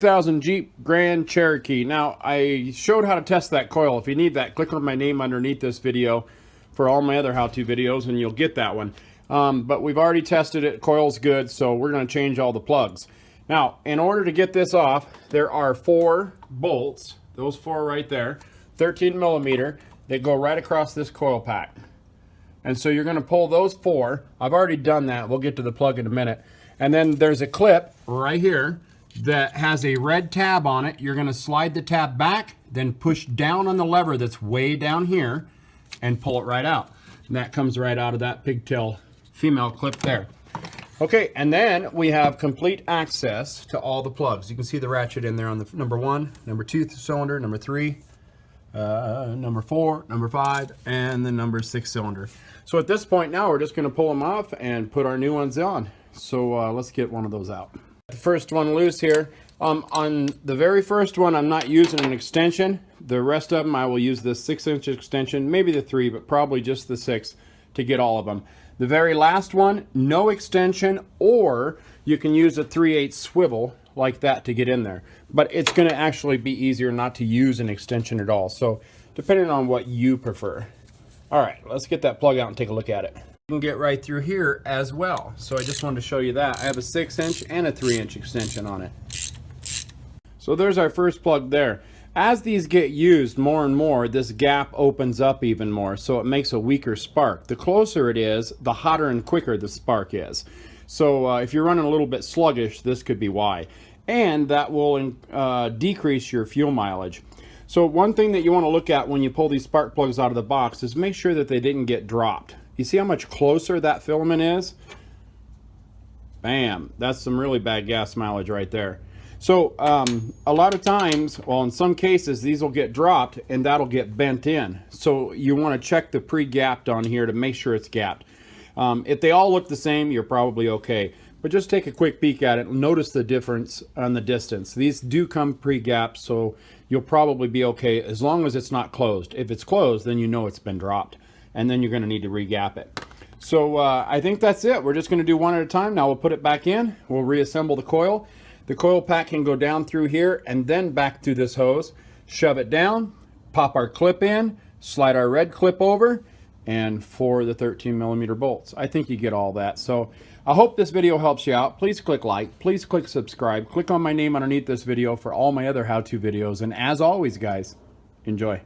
2000 Jeep Grand Cherokee. Now, I showed how to test that coil. If you need that, click on my name underneath this video for all my other how-to videos and you'll get that one. But we've already tested it. Coil's good, so we're going to change all the plugs. Now, in order to get this off, there are 4 bolts, those 4 right there, 13 millimeter, that go right across this coil pack. And so you're going to pull those 4. I've already done that. We'll get to the plug in a minute. And then there's a clip right here that has a red tab on it. You're going to slide the tab back, then push down on the lever that's way down here and pull it right out. And that comes right out of that pigtail female clip there. Okay, and then we have complete access to all the plugs. You can see the ratchet in there on the number 1, number 2 cylinder, number 3, number 4, number 5, and the number 6 cylinder. So at this point now, we're just going to pull them off and put our new ones on. So let's get one of those out. The first one loose here. On the very first one, I'm not using an extension. The rest of them, I will use the 6-inch extension, maybe the 3, but probably just the 6 to get all of them. The very last one, no extension, or you can use a 3/8 swivel like that to get in there. But it's going to actually be easier not to use an extension at all. So depending on what you prefer. All right, let's get that plug out and take a look at it. You can get right through here as well. So I just wanted to show you that. I have a 6-inch and a 3-inch extension on it. So there's our first plug there. As these get used more and more, this gap opens up even more, so it makes a weaker spark. The closer it is, the hotter and quicker the spark is. So if you're running a little bit sluggish, this could be why. And that will decrease your fuel mileage. So one thing that you want to look at when you pull these spark plugs out of the box is make sure that they didn't get dropped. You see how much closer that filament is? Bam, that's some really bad gas mileage right there. So a lot of times, well, in some cases, these will get dropped and that'll get bent in. So you want to check the pre-gapped on here to make sure it's gapped. If they all look the same, you're probably okay. But just take a quick peek at it and notice the difference on the distance. These do come pre-gapped, so you'll probably be okay as long as it's not closed. If it's closed, then you know it's been dropped. And then you're going to need to re-gap it. So I think that's it. We're just going to do one at a time. Now we'll put it back in. We'll reassemble the coil. The coil pack can go down through here and then back through this hose. Shove it down, pop our clip in, slide our red clip over, and for the 13 millimeter bolts. I think you get all that. So I hope this video helps you out. Please click like, please click subscribe, click on my name underneath this video for all my other how-to videos. And as always, guys, enjoy.